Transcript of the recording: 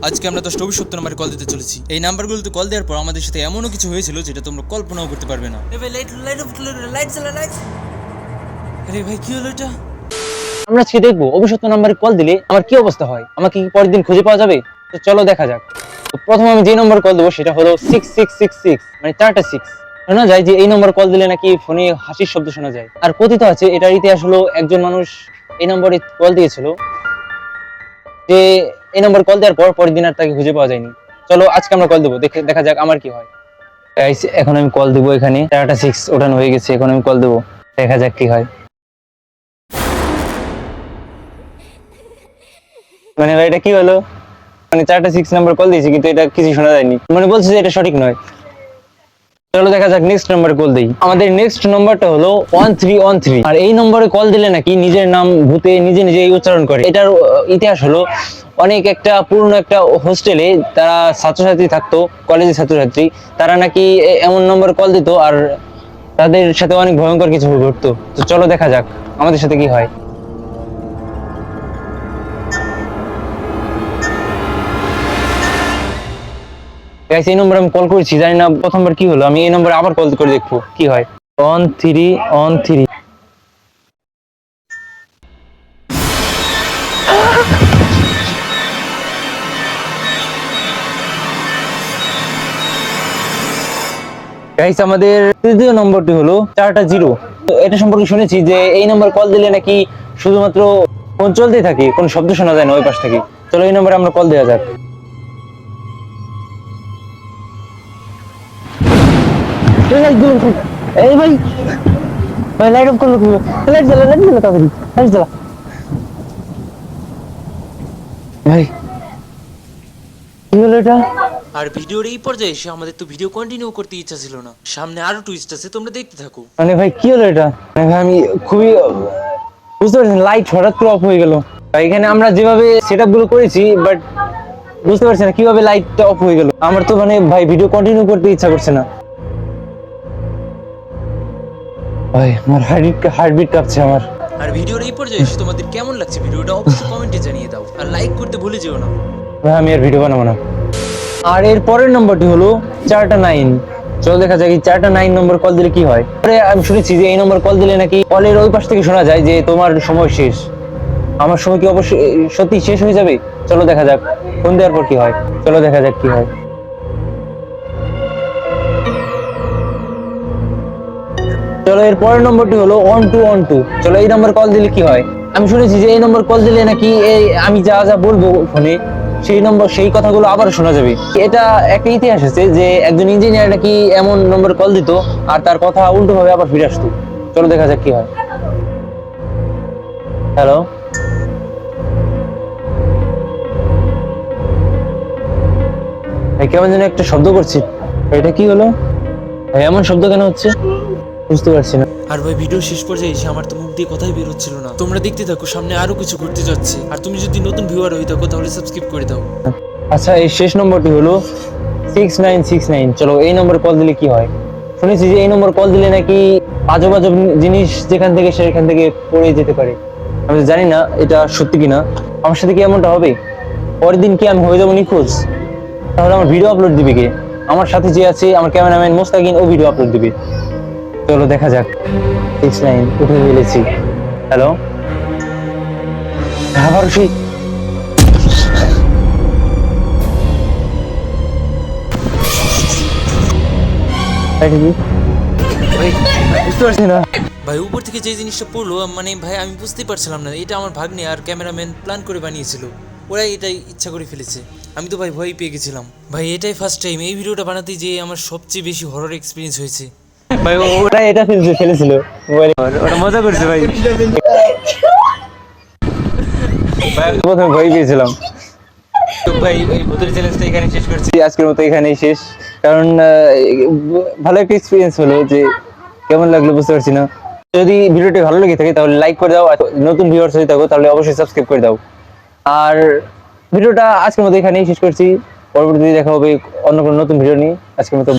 আজকে আমরা 10টা অভিশপ্ত নাম্বারে কল দিতে চলেছি। এই নাম্বারগুলোতে কল দেওয়ার পর আমাদের সাথে এমনও কিছু হয়েছিল যেটা তোমরা কল্পনাও করতে পারবে না। আরে ভাই কি হলো এটা? আমরা আজকে দেখবো অভিশপ্ত নাম্বারে কল দিলে আমার কি অবস্থা হয়, আমাকে কি পরের দিন খুঁজে পাওয়া যাবে? তো চলো দেখা যাক। তো প্রথমে আমি যে নম্বর কল দেবো সেটা হলো 6666, মানে 4টা 6। শোনা যায় যে এই নম্বর কল দিলে নাকি ফোনে হাসির শব্দ শোনা যায়। আর কথিত আছে, এটার ইতিহাস হলো একজন মানুষ এই নম্বরে কল দিয়েছিল, যে এই নম্বর কল দেওয়ার পর পরের দিন আর তাকে খুঁজে পাওয়া যায়নি। চলো আজকে আমরা কল দেবো, দেখা যাক আমার কি হয়। এখন আমি কল দেবো, এখানে 4টা 6 ওঠানো হয়ে গেছে, এখন আমি কল দেবো, দেখা যাক কি হয়। মানে ভাই এটা কি হলো? মানে 4টা 6 নাম্বার কল দিয়েছি কিন্তু এটা কিছু শোনা যায়নি, মানে বলছে যে এটা সঠিক নয়। চলো দেখা যাক নেক্সট নাম্বার কল দেই। আমাদের নেক্সট নাম্বারটা হলো 1313। আর এই নম্বরে কল দিলে নাকি নিজের নাম ভূতে নিজে নিজেই উচ্চারণ করে। এটার ইতিহাস হলো অনেক একটা পুরনো একটা হোস্টেলে তারা ছাত্রছাত্রী থাকতো, কলেজের ছাত্রছাত্রী, তারা নাকি এমন নম্বর কল দিত আর তাদের সাথে অনেক ভয়ঙ্কর কিছু ঘটতো। তো চলো দেখা যাক আমাদের সাথে কি হয়। গাইস এই নম্বরে আমি কল করেছি, জানি না প্রথমবার কি হলো, আমি এই নম্বরে আবার কল করে দেখবো কি হয়। 1313। গাইস আমাদের তৃতীয় নম্বরটি হলো 4টা 0। তো এটা সম্পর্কে শুনেছি যে এই নম্বর কল দিলে নাকি শুধুমাত্র ফোন চলতেই থাকে, কোনো শব্দ শোনা যায় না ওই পাশ থেকে। চলো এই নম্বরে আমরা কল দেওয়া যাক। এই ভাই ভাই লাইট অফ করলো, লাইট জ্বালা তাড়াতাড়ি লাইট জ্বালা। ভাই কি হলো এটা? আর ভিডিওর এই পর্যায়ে এসে আমাদের তো ভিডিও কন্টিনিউ করতে ইচ্ছা ছিল না, সামনে আরো টুইস্ট আছে, তোমরা দেখতে থাকো। মানে ভাই কি হলো এটা? মানে ভাই আমি খুবই বুঝতে পারছি, লাইট হঠাৎ করে অফ হয়ে গেল। এখানে আমরা যেভাবে সেটআপ গুলো করেছি, বাট বুঝতে পারছি না কিভাবে লাইটটা অফ হয়ে গেল। আমার তো মানে ভাই ভিডিও কন্টিনিউ করতে ইচ্ছা করছে না। ভাই আমার হার্টবিট কাঁপছে আমার। আর ভিডিওর এই পর্যায়ে এসে তোমাদের কেমন লাগছে ভিডিওটা অবশ্যই কমেন্টে জানিয়ে দাও, আর লাইক করতে ভুলে যেও না। ভাই আমি আর ভিডিও বানাবো না। আর এর পরের নম্বরটি হলো 4টা 9। চলো দেখা যাক এই 4টা 9 নম্বর কল দিলে কি হয়। আমি শুনেছি যে এই নম্বর কল দিলে নাকি কলের ওই পাশ থেকে শোনা যায় যে তোমার সময় শেষ। আমার সময় কি অবশ্যই সত্যি শেষ হয়ে যাবে? চলো দেখা যাক ফোন দেওয়ার পর কি হয়। চলো দেখা যাক কি হয়। চলো এর পরের নম্বরটি হলো 1212। চলো এই নম্বর কল দিলে কি হয়। আমি শুনেছি যে এই নম্বর কল দিলে নাকি এই আমি যা যা বলবো ফোনে সেই কথাগুলো আবার শোনা যাবে। এটা একটা ইতিহাস আছে যে একজন ইঞ্জিনিয়ার নাকি এমন নম্বর কল দিত আর তার কথা উল্টো ভাবে আবার ফিরে আসতো। চলো দেখা যাক কি হয়। হ্যালো, কেমন যেন একটা শব্দ করছি, এটা কি হলো? এমন শব্দ কেন হচ্ছে বুঝতে পারছি না। আর ভাই ভিডিও শেষ পর্যায়ে এসে আমার তো মুখ দিয়ে কথাই বের হচ্ছিল না। তোমরা দেখতে থাকো, সামনে আরো কিছু ঘটতে যাচ্ছে। আর তুমি যদি নতুন ভিউয়ার হয়ে থাকো তাহলে সাবস্ক্রাইব করে দাও। আচ্ছা এই শেষ নম্বরটি হলো 6969। চলো এই নম্বর কল দিলে কি হয়। শুনেছি যে এই নম্বর কল দিলে নাকি আজব আজব জিনিস যেখান থেকে সেখান থেকে পড়ে যেতে পারে। আমি জানি না এটা সত্যি কিনা, আমার সাথে কি এমনটা হবে? পরের দিন কি আমি হয়ে যাবো নিখোঁজ? তাহলে আমার ভিডিও আপলোড দিবে কে? আমার সাথে যে আছে আমার ক্যামেরাম্যান মোস্তাকিন, ও ভিডিও আপলোড দিবে। চলো দেখা যাক। 69 উঠে ফেলেছি। হ্যালো, আবার সেই বুঝতে পারছি না ভাই উপর থেকে যে জিনিসটা পড়লো, মানে ভাই আমি বুঝতেই পারছিলাম না। এটা আমার ভাগ্নে আর ক্যামেরাম্যান প্ল্যান করে বানিয়েছিল, ওরাই এটাই ইচ্ছা করে ফেলেছে। আমি তো ভাই ভয় পেয়ে গেছিলাম। ভাই এটাই ফার্স্ট টাইম এই ভিডিওটা বানাতে যে আমার সবচেয়ে বেশি হরর এক্সপিরিয়েন্স হয়েছে। ভাই ওরা এটা ফেলেছিল, ওরা মজা করছে ভাই। প্রথমে ভয় পেয়েছিলাম। তো ভাই এই ভূতের চ্যালেঞ্জটা এখানে শেষ করছি, আজকের মতো এখানেই শেষ। কারণ ভালো একটা এক্সপিরিয়েন্স হলো, যে কেমন লাগলো বুঝতে পারছি না। যদি ভিডিওটি ভালো লেগে থাকে তাহলে লাইক করে দাও, আর নতুন ভিউয়ার্স হয়ে থাকো তাহলে অবশ্যই সাবস্ক্রাইব করে দাও। আর ভিডিওটা আজকের মতো এখানেই শেষ করছি, পরবর্তীতে দেখা হবে অন্য কোনো নতুন ভিডিও নিয়ে। আজকের মতো